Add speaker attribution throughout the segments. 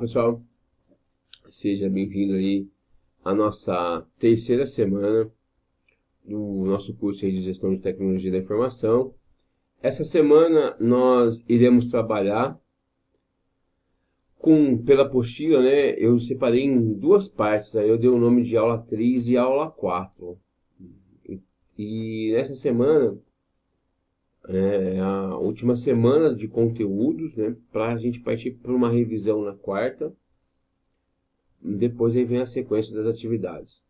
Speaker 1: pessoal, seja bem-vindo aí à nossa terceira semana do nosso curso aí de Gestão de Tecnologia da Informação. Essa semana nós iremos trabalhar pela apostila, né? Eu separei em duas partes, aí eu dei o nome de aula 3 e aula 4. E nessa semana é a última semana de conteúdos, né? Para a gente partir para uma revisão na quarta. Depois aí vem a sequência das atividades.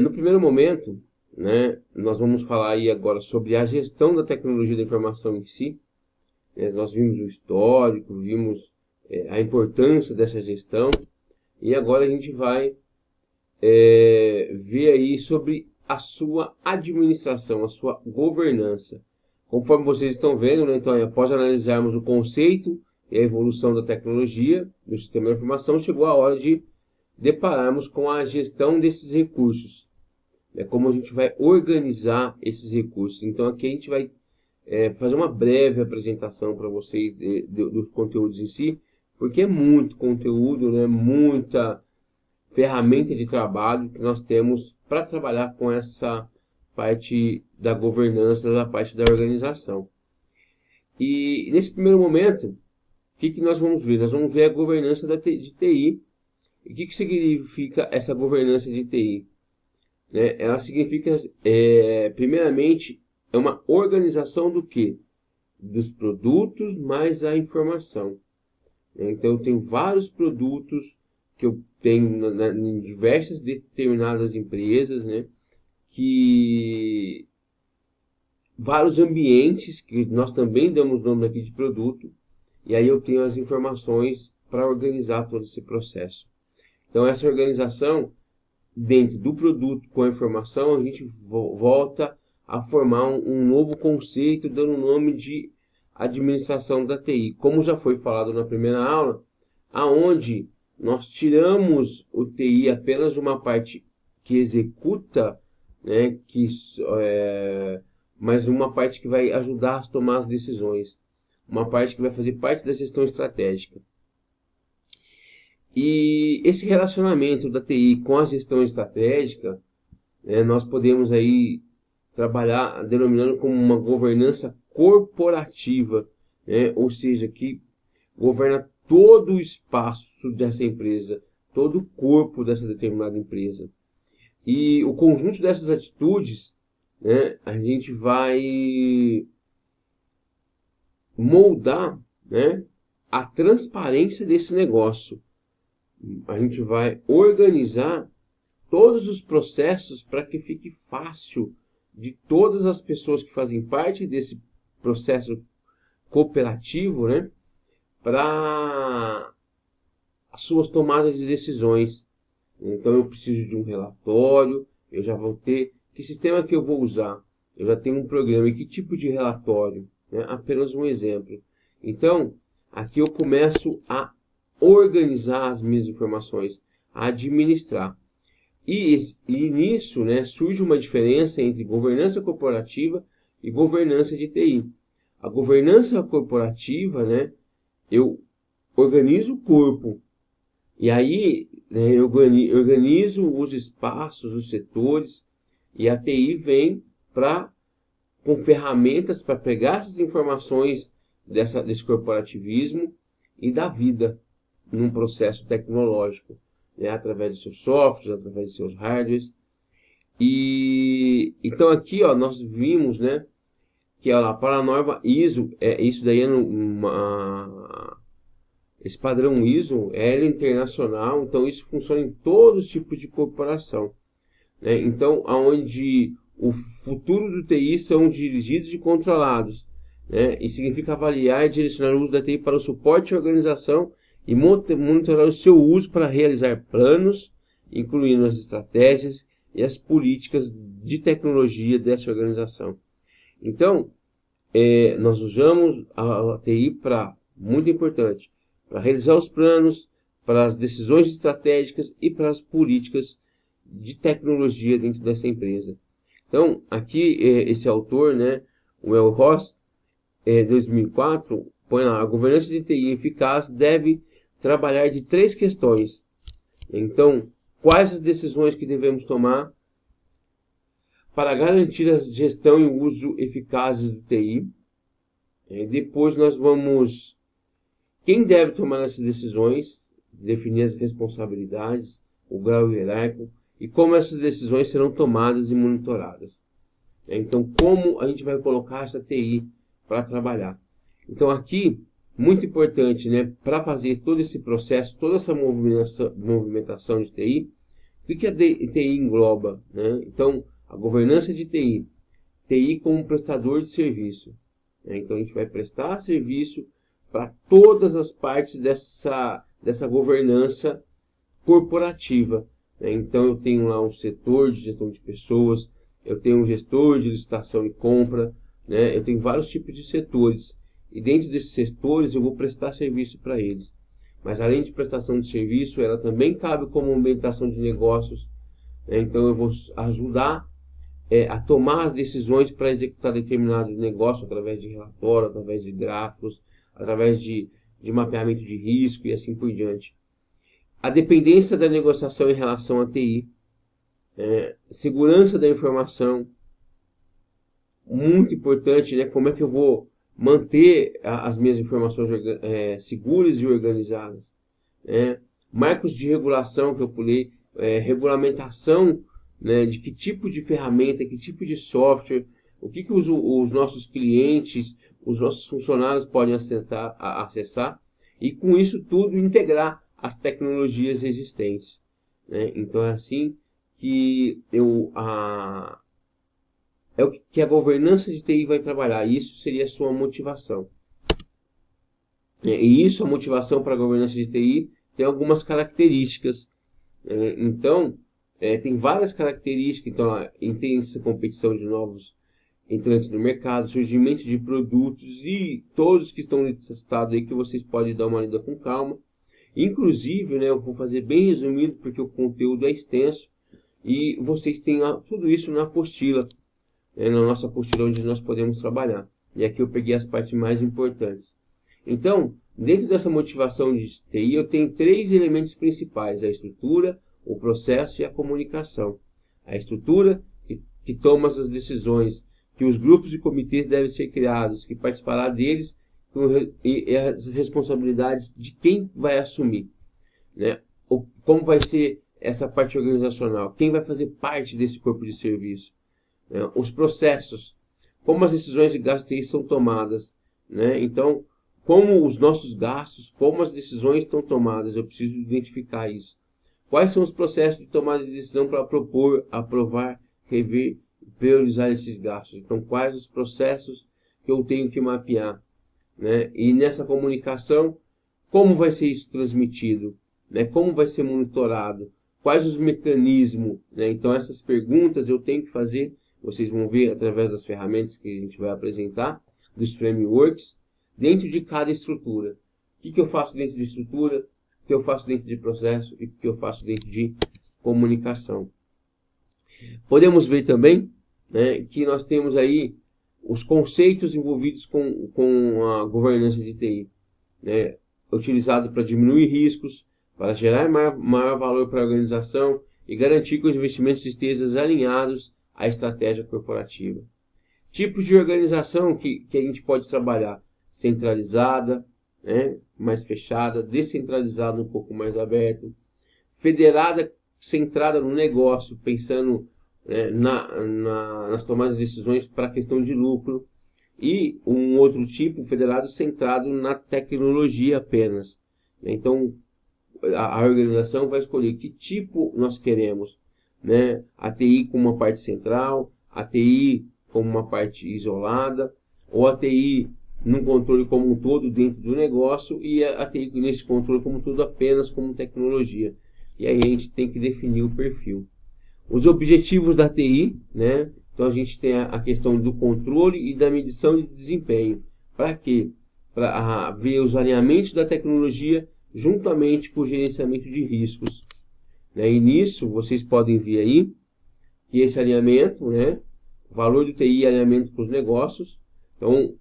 Speaker 1: No primeiro momento, né, nós vamos falar aí agora sobre a gestão da tecnologia da informação em si. Nós vimos o histórico, vimos a importância dessa gestão, e agora a gente vai ver aí sobre a sua administração, a sua governança. Conforme vocês estão vendo, né, então, após analisarmos o conceito e a evolução da tecnologia do sistema de informação, chegou a hora de depararmos com a gestão desses recursos. Como a gente vai organizar esses recursos. Então aqui a gente vai fazer uma breve apresentação para vocês dos conteúdos em si, porque é muito conteúdo, né, muita ferramenta de trabalho que nós temos para trabalhar com essa parte da governança, da parte da organização. E nesse primeiro momento, o que nós vamos ver? Nós vamos ver a governança de TI. E o que significa essa governança de TI? Ela significa, primeiramente, é uma organização do quê? Dos produtos mais a informação. Então, eu tenho vários produtos que eu tenho em diversas determinadas empresas, né? Vários ambientes, que nós também damos nome aqui de produto, e aí eu tenho as informações para organizar todo esse processo. Então, essa organização, dentro do produto com a informação, a gente volta a formar um novo conceito, dando o nome de administração da TI. Como já foi falado na primeira aula, aonde nós tiramos o TI apenas de uma parte que executa, né, mas uma parte que vai ajudar a tomar as decisões, uma parte que vai fazer parte da gestão estratégica. E esse relacionamento da TI com a gestão estratégica, nós podemos aí trabalhar denominando como uma governança corporativa, ou seja, que governa todo o espaço dessa empresa, todo o corpo dessa determinada empresa. E o conjunto dessas atitudes, a gente vai moldar, a transparência desse negócio. A gente vai organizar todos os processos para que fique fácil de todas as pessoas que fazem parte desse processo cooperativo, para as suas tomadas de decisões. Então eu preciso de um relatório, eu já vou ter que sistema que eu vou usar, eu já tenho um programa, e que tipo de relatório, apenas um exemplo. Então aqui eu começo a organizar as minhas informações, a administrar. E nisso, surge uma diferença entre governança corporativa e governança de TI. A governança corporativa, eu organizo o corpo, e aí eu organizo os espaços, os setores, e a TI vem com ferramentas para pegar essas informações desse corporativismo e dar vida num processo tecnológico, através de seus softwares, através de seus hardwares. E então aqui, nós vimos, que para a norma ISO, isso daí esse padrão ISO é internacional, então isso funciona em todos os tipos de corporação. Então, aonde o futuro do TI são dirigidos e controlados, e significa avaliar e direcionar o uso da TI para o suporte e organização e monitorar o seu uso para realizar planos, incluindo as estratégias e as políticas de tecnologia dessa organização. Então, nós usamos a TI muito importante, para realizar os planos, para as decisões estratégicas e para as políticas de tecnologia dentro dessa empresa. Então, aqui esse autor, o El Ross, 2004, põe lá: a governança de TI eficaz deve trabalhar de 3 questões. Então, quais as decisões que devemos tomar para garantir a gestão e o uso eficazes do TI. Depois nós vamos... Quem deve tomar essas decisões, definir as responsabilidades, o grau hierárquico e como essas decisões serão tomadas e monitoradas. Então, como a gente vai colocar essa TI para trabalhar. Então, aqui, muito importante, né, para fazer todo esse processo, toda essa movimentação de TI, o que a TI engloba? Né? Então, a governança de TI. TI como prestador de serviço. Então, a gente vai prestar serviço para todas as partes dessa governança corporativa. Então, eu tenho lá um setor de gestão de pessoas, eu tenho um gestor de licitação e compra, né? Eu tenho vários tipos de setores. E dentro desses setores, eu vou prestar serviço para eles. Mas, além de prestação de serviço, ela também cabe como movimentação de negócios. Então, eu vou ajudar a tomar as decisões para executar determinado negócio através de relatório, através de gráficos, através de mapeamento de risco e assim por diante. A dependência da negociação em relação à TI, segurança da informação, muito importante, né? Como é que eu vou manter as minhas informações seguras e organizadas. Marcos de regulação que eu pulei, regulamentação, né, de que tipo de ferramenta, que tipo de software, o que os nossos clientes, os nossos funcionários podem acessar e com isso tudo integrar as tecnologias existentes. Então é assim que é o que a governança de TI vai trabalhar. Isso seria a sua motivação. E isso, a motivação para a governança de TI, tem algumas características. Então, tem várias características. Então, a intensa competição de novos entrantes no mercado, surgimento de produtos e todos que estão listados aí que vocês podem dar uma lida com calma. Inclusive, né, eu vou fazer bem resumido porque o conteúdo é extenso e vocês têm tudo isso na apostila. Na nossa apostila onde nós podemos trabalhar. E aqui eu peguei as partes mais importantes. Então, dentro dessa motivação de TI, eu tenho 3 elementos principais: a estrutura, o processo e a comunicação. A estrutura, que toma as decisões, que os grupos e comitês devem ser criados, que participará deles, e as responsabilidades de quem vai assumir. Né? Como vai ser essa parte organizacional? Quem vai fazer parte desse corpo de serviço? Os processos, como as decisões de gastos TI são tomadas, né? Então, como os nossos gastos, como as decisões estão tomadas, eu preciso identificar isso. Quais são os processos de tomada de decisão para propor, aprovar, rever, priorizar esses gastos? Então, quais os processos que eu tenho que mapear? Né? E nessa comunicação, como vai ser isso transmitido? Né? Como vai ser monitorado? Quais os mecanismos? Né? Então, essas perguntas eu tenho que fazer. Vocês vão ver através das ferramentas que a gente vai apresentar, dos frameworks, dentro de cada estrutura. O que eu faço dentro de estrutura, o que eu faço dentro de processo e o que eu faço dentro de comunicação. Podemos ver também, né, que nós temos aí os conceitos envolvidos com a governança de TI. Né, utilizado para diminuir riscos, para gerar maior valor para a organização e garantir que os investimentos estejam alinhados à estratégia corporativa. Tipos de organização que a gente pode trabalhar: centralizada, né, mais fechada, descentralizada, um pouco mais aberto, federada, centrada no negócio, pensando nas tomadas de decisões para a questão de lucro, e um outro tipo, federado, centrado na tecnologia apenas. Então, a organização vai escolher que tipo nós queremos. Né? A TI como uma parte central, a TI como uma parte isolada, ou a TI num controle como um todo dentro do negócio e a TI nesse controle como um todo apenas como tecnologia. E aí a gente tem que definir o perfil. Os objetivos da TI, né? Então a gente tem a questão do controle e da medição de desempenho. Para quê? Para ver os alinhamentos da tecnologia juntamente com o gerenciamento de riscos. E nisso vocês podem ver aí que esse alinhamento, né, valor do TI e alinhamento com os negócios. Então,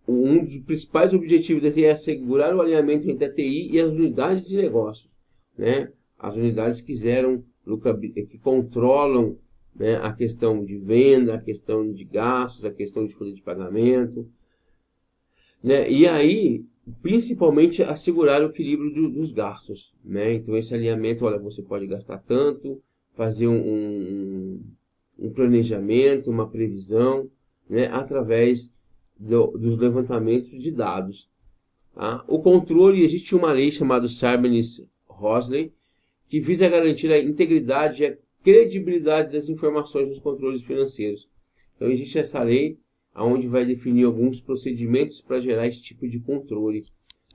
Speaker 1: um dos principais objetivos da TI é assegurar o alinhamento entre a TI e as unidades de negócio, né? As unidades que controlam, né, a questão de venda, a questão de gastos, a questão de folha de pagamento, né? E aí, principalmente, assegurar o equilíbrio dos gastos, né? Então, esse alinhamento, olha, você pode gastar tanto, fazer um planejamento, uma previsão, né, através dos levantamentos de dados. Tá? O controle, existe uma lei chamada Sarbanes-Oxley, que visa garantir a integridade e a credibilidade das informações dos controles financeiros. Então, existe essa lei, onde vai definir alguns procedimentos para gerar esse tipo de controle,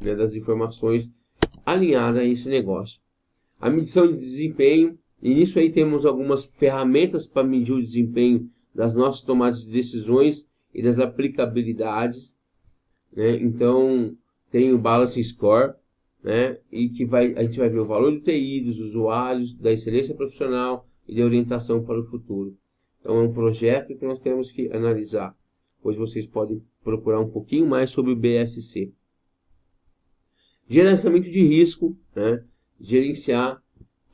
Speaker 1: né, das informações alinhada a esse negócio. A medição de desempenho, e nisso aí temos algumas ferramentas para medir o desempenho das nossas tomadas de decisões e das aplicabilidades, né? Então, tem o Balance Score, né? E que a gente vai ver o valor do TI, dos usuários, da excelência profissional e da orientação para o futuro. Então, é um projeto que nós temos que analisar. Depois vocês podem procurar um pouquinho mais sobre o BSC. Gerenciamento de risco, né? Gerenciar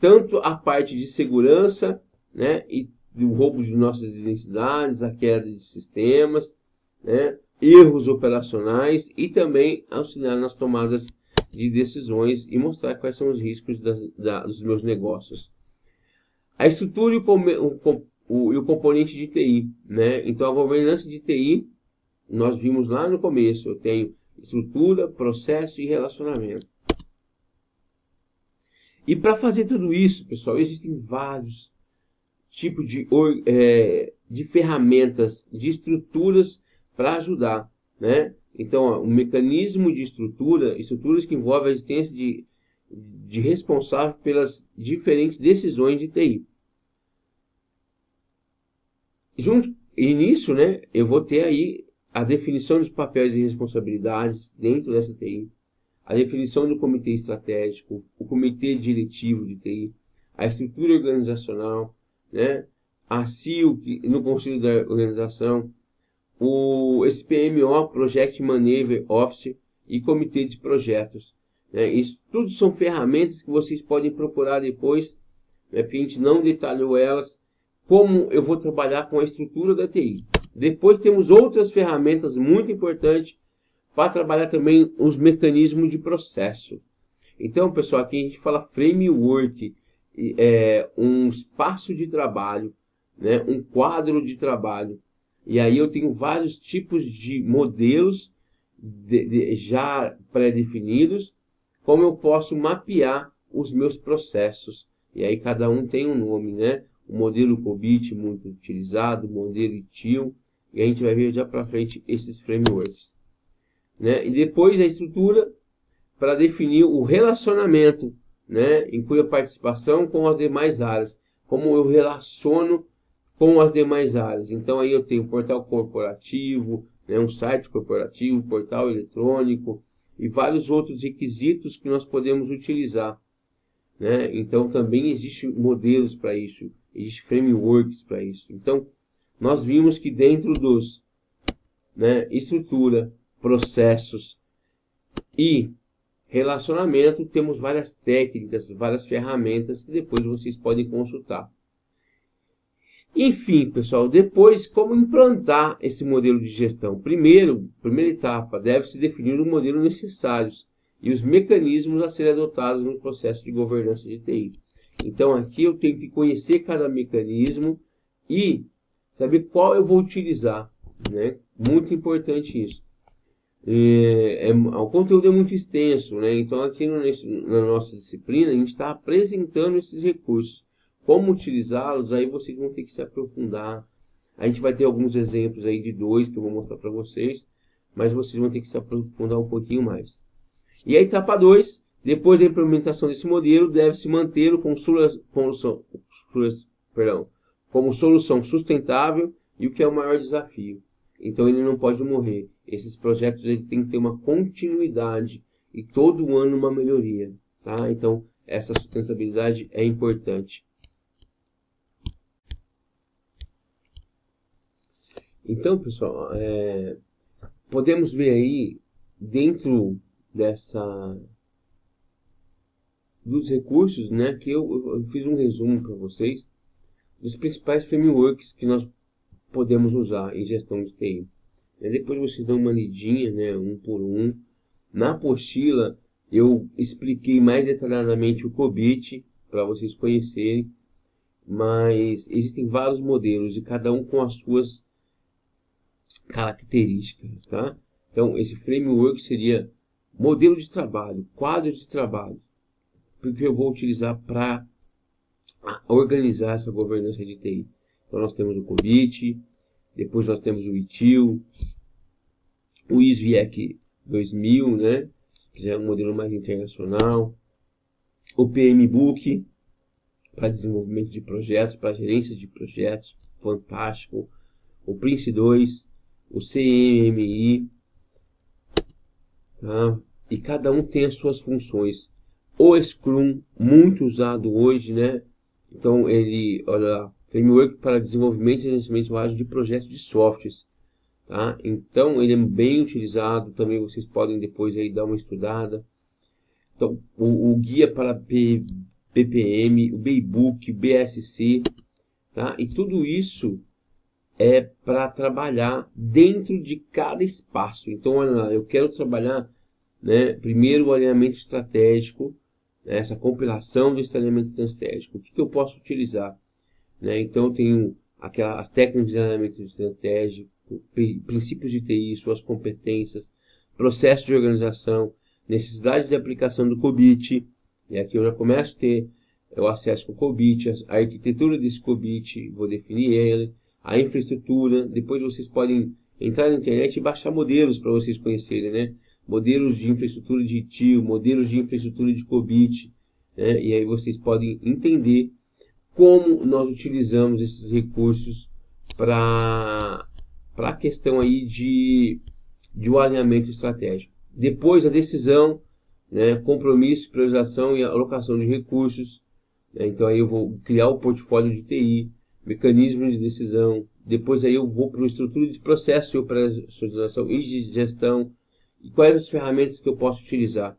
Speaker 1: tanto a parte de segurança, né, e do roubo de nossas identidades, a queda de sistemas, né, erros operacionais e também auxiliar nas tomadas de decisões e mostrar quais são os riscos dos meus negócios. A estrutura e o componente de TI, né? Então, a governança de TI, nós vimos lá no começo, eu tenho estrutura, processo e relacionamento. E para fazer tudo isso, pessoal, existem vários tipos de ferramentas, de estruturas para ajudar, né? Então, um mecanismo de estruturas que envolvem a existência de responsável pelas diferentes decisões de TI. E nisso, né, eu vou ter aí a definição dos papéis e responsabilidades dentro dessa TI, a definição do comitê estratégico, o comitê diretivo de TI, a estrutura organizacional, né, a CIO no conselho da organização, esse PMO, Project Manager Office, e comitê de projetos. Né, isso tudo são ferramentas que vocês podem procurar depois, né, porque a gente não detalhou elas, como eu vou trabalhar com a estrutura da TI. Depois temos outras ferramentas muito importantes para trabalhar também os mecanismos de processo. Então, pessoal, aqui a gente fala framework, um espaço de trabalho, né, um quadro de trabalho. E aí eu tenho vários tipos de modelos já pré-definidos, como eu posso mapear os meus processos. E aí cada um tem um nome, né? O modelo COBIT muito utilizado, o modelo ITIL, e a gente vai ver já para frente esses frameworks. Né? E depois a estrutura para definir o relacionamento, né? Inclui a participação com as demais áreas, como eu relaciono com as demais áreas. Então aí eu tenho portal corporativo, né? Um site corporativo, portal eletrônico e vários outros requisitos que nós podemos utilizar, né? Então também existem modelos para isso, existem frameworks para isso. Então nós vimos que dentro dos, né, estrutura, processos e relacionamento, temos várias técnicas, várias ferramentas que depois vocês podem consultar. Enfim, pessoal, depois como implantar esse modelo de gestão? Primeira etapa, deve-se definir o modelo necessários e os mecanismos a serem adotados no processo de governança de TI. Então aqui eu tenho que conhecer cada mecanismo e saber qual eu vou utilizar, né? Muito importante isso. O conteúdo é muito extenso, né? Então aqui na nossa disciplina a gente está apresentando esses recursos. Como utilizá-los, aí vocês vão ter que se aprofundar. A gente vai ter alguns exemplos aí de dois que eu vou mostrar para vocês, mas vocês vão ter que se aprofundar um pouquinho mais. E a etapa 2, depois da implementação desse modelo, deve-se mantê-lo como solução sustentável e o que é o maior desafio. Então ele não pode morrer. Esses projetos têm que ter uma continuidade e todo ano uma melhoria. Tá? Então essa sustentabilidade é importante. Então, pessoal, podemos ver aí, dentro dos recursos, né, que eu fiz um resumo para vocês, dos principais frameworks que nós podemos usar em gestão de TI. Depois vocês dão uma lidinha, né, um por um. Na apostila, eu expliquei mais detalhadamente o COBIT, para vocês conhecerem, mas existem vários modelos, e cada um com as suas características, tá? Então, esse framework seria modelo de trabalho, quadro de trabalho, porque eu vou utilizar para organizar essa governança de TI. Então, nós temos o COBIT, depois nós temos o ITIL, o ISVIEC 2000, né, que já é um modelo mais internacional, o PMBOK, para desenvolvimento de projetos, para gerência de projetos, fantástico, o PRINCE2, o CMMI, tá? E cada um tem as suas funções. O Scrum, muito usado hoje, né? Então, ele, olha lá, framework para desenvolvimento e gerenciamento ágil de projetos de softwares. Tá? Então, ele é bem utilizado, também vocês podem depois aí dar uma estudada. Então, o guia para PPM, o Buybook, o BSC, tá? E tudo isso é para trabalhar dentro de cada espaço. Então, olha lá, eu quero trabalhar, né, primeiro o alinhamento estratégico, né, essa compilação desse alinhamento estratégico. O que eu posso utilizar? Né? Então, eu tenho as técnicas de alinhamento estratégico, princípios de TI, suas competências, processo de organização, necessidade de aplicação do COBIT, e aqui eu já começo a ter o acesso com o COBIT, a arquitetura desse COBIT, vou definir ele, a infraestrutura. Depois vocês podem entrar na internet e baixar modelos para vocês conhecerem, né? Modelos de infraestrutura de ITIL, modelos de infraestrutura de COBIT, né? E aí vocês podem entender como nós utilizamos esses recursos para a questão aí de um alinhamento estratégico. Depois a decisão, né, compromisso, priorização e alocação de recursos. Né? Então aí eu vou criar o portfólio de TI, mecanismo de decisão. Depois aí eu vou para a estrutura de processo de operacionalização e de gestão. E quais as ferramentas que eu posso utilizar.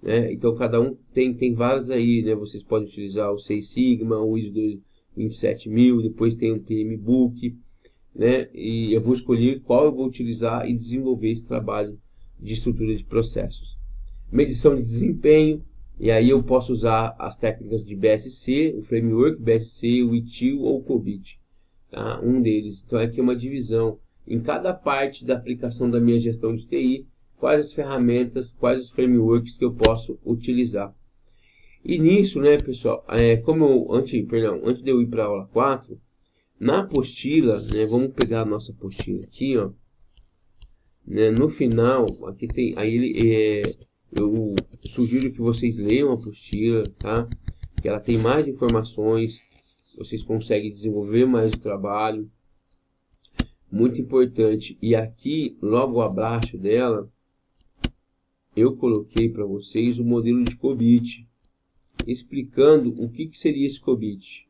Speaker 1: Né? Então cada um tem várias aí, né? Vocês podem utilizar o Seis Sigma, o ISO 27000, depois tem o PMBOK, né? E eu vou escolher qual eu vou utilizar e desenvolver esse trabalho de estrutura de processos. Medição de desempenho, e aí eu posso usar as técnicas de BSC, o framework BSC, o ITIL ou o COBIT, tá? Um deles. Então aqui é uma divisão em cada parte da aplicação da minha gestão de TI, quais as ferramentas, quais os frameworks que eu posso utilizar. E nisso, né, pessoal, antes de eu ir para a aula 4, na apostila, né, vamos pegar a nossa apostila aqui, ó, né, no final, aqui tem, aí eu sugiro que vocês leiam a apostila, tá? Que ela tem mais informações, vocês conseguem desenvolver mais o trabalho, muito importante. E aqui, logo abaixo dela, eu coloquei para vocês o modelo de COBIT, explicando o que seria esse COBIT.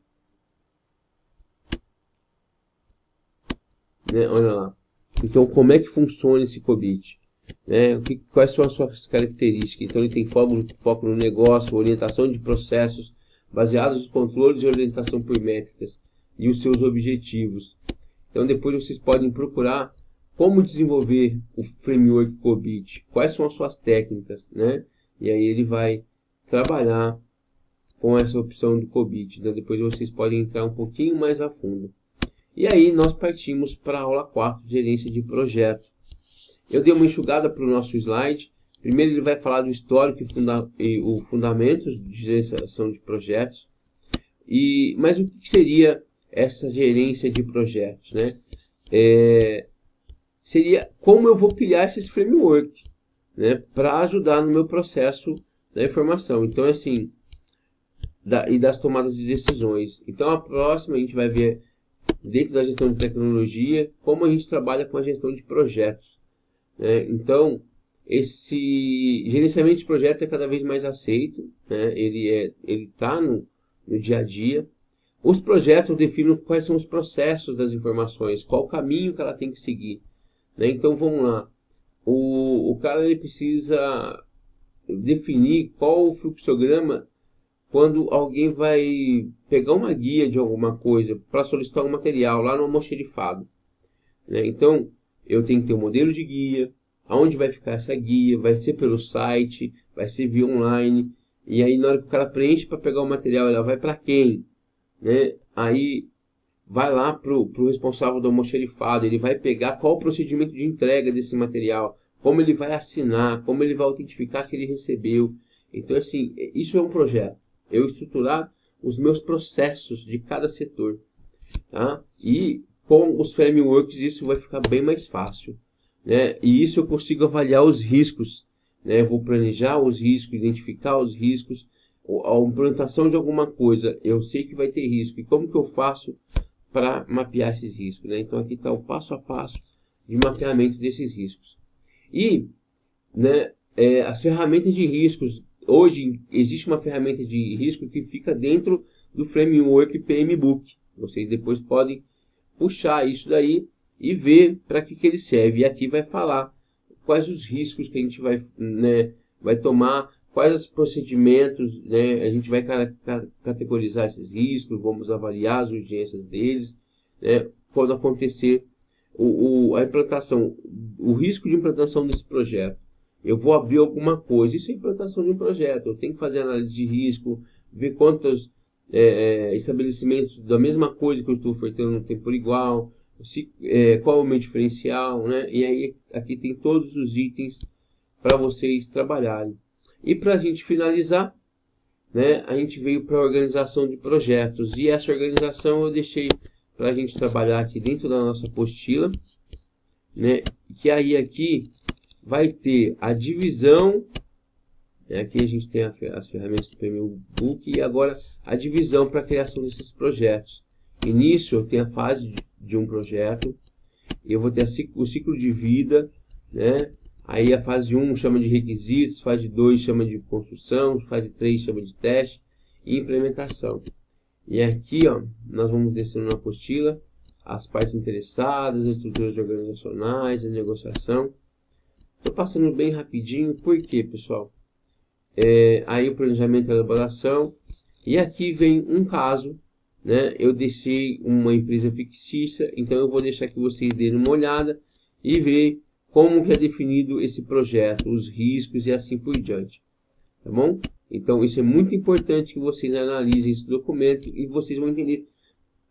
Speaker 1: Né? Olha lá. Então, como é que funciona esse COBIT? Né? Quais são as suas características? Então, ele tem foco no negócio, orientação de processos, baseados nos controles e orientação por métricas e os seus objetivos. Então, depois vocês podem procurar como desenvolver o framework COBIT, quais são as suas técnicas, né? E aí ele vai trabalhar com essa opção do COBIT. Então depois vocês podem entrar um pouquinho mais a fundo. E aí nós partimos para a aula 4, gerência de projetos. Eu dei uma enxugada para o nosso slide. Primeiro ele vai falar do histórico e os fundamentos de gerenciação de projetos. Mas o que seria essa gerência de projetos, né? Seria como eu vou criar esses frameworks, né, para ajudar no meu processo da informação. Então, assim, e das tomadas de decisões. Então, a próxima a gente vai ver, dentro da gestão de tecnologia, como a gente trabalha com a gestão de projetos. Né? Então, esse gerenciamento de projeto é cada vez mais aceito, né? Ele está no dia a dia. Os projetos definem quais são os processos das informações, qual o caminho que ela tem que seguir. Né? Então vamos lá, o cara ele precisa definir qual o fluxograma quando alguém vai pegar uma guia de alguma coisa para solicitar um material lá no almoxerifado, né? Então, eu tenho que ter um modelo de guia, aonde vai ficar essa guia, vai ser pelo site, vai ser via online, e aí na hora que o cara preenche para pegar o material, ela vai para quem, né? Aí vai lá pro responsável do almoxerifado, ele vai pegar qual o procedimento de entrega desse material, como ele vai assinar, como ele vai autentificar que ele recebeu. Então, assim, isso é um projeto. Eu estruturar os meus processos de cada setor, tá? E com os frameworks isso vai ficar bem mais fácil, né? E isso eu consigo avaliar os riscos, né? Eu vou planejar os riscos, identificar os riscos. A implantação de alguma coisa, eu sei que vai ter risco. E como que eu faço para mapear esses riscos, né? Então aqui está o passo a passo de mapeamento desses riscos. E, né, as ferramentas de riscos. Hoje existe uma ferramenta de risco que fica dentro do framework PMBOK. Vocês depois podem puxar isso daí e ver para que ele serve. E aqui vai falar quais os riscos que a gente vai, né, vai tomar, quais os procedimentos, né, a gente vai categorizar esses riscos, vamos avaliar as urgências deles, né, quando acontecer a implantação, o risco de implantação desse projeto. Eu vou abrir alguma coisa, isso é implantação de um projeto, eu tenho que fazer análise de risco, ver quantos estabelecimentos da mesma coisa que eu estou ofertando no tempo igual, qual é o meu diferencial, né? E aí aqui tem todos os itens para vocês trabalharem. E para a gente finalizar, né, a gente veio para a organização de projetos, e essa organização eu deixei para a gente trabalhar aqui dentro da nossa apostila, né, que aí aqui vai ter a divisão, né, aqui a gente tem as ferramentas do PMBOK, e agora a divisão para a criação desses projetos. Início, eu tenho a fase de um projeto, eu vou ter o ciclo de vida, né? Aí a fase 1 chama de requisitos, fase 2 chama de construção, fase 3 chama de teste e implementação. E aqui, ó, nós vamos descendo na apostila as partes interessadas, as estruturas organizacionais, a negociação. Estou passando bem rapidinho, por quê, pessoal? Aí o planejamento e a elaboração. E aqui vem um caso, né? Eu deixei uma empresa fictícia, então eu vou deixar que vocês deem uma olhada e ver como que é definido esse projeto, os riscos e assim por diante. Tá bom? Então isso é muito importante que vocês analisem esse documento e vocês vão entender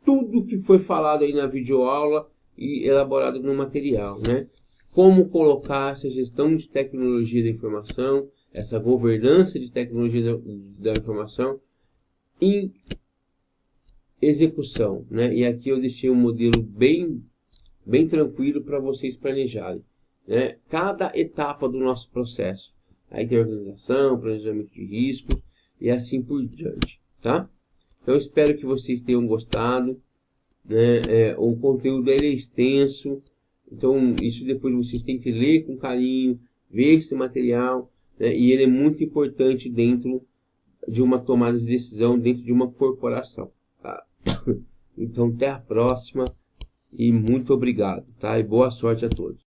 Speaker 1: tudo que foi falado aí na videoaula e elaborado no material, né? Como colocar essa gestão de tecnologia da informação, essa governança de tecnologia da informação em execução, né? E aqui eu deixei um modelo bem tranquilo para vocês planejarem, né? Cada etapa do nosso processo. Aí tem organização, planejamento de riscos e assim por diante, tá? Então espero que vocês tenham gostado, né? O conteúdo é extenso, então isso depois vocês têm que ler com carinho, ver esse material, né? E ele é muito importante dentro de uma tomada de decisão, dentro de uma corporação, tá? Então até a próxima e muito obrigado, tá? E boa sorte a todos.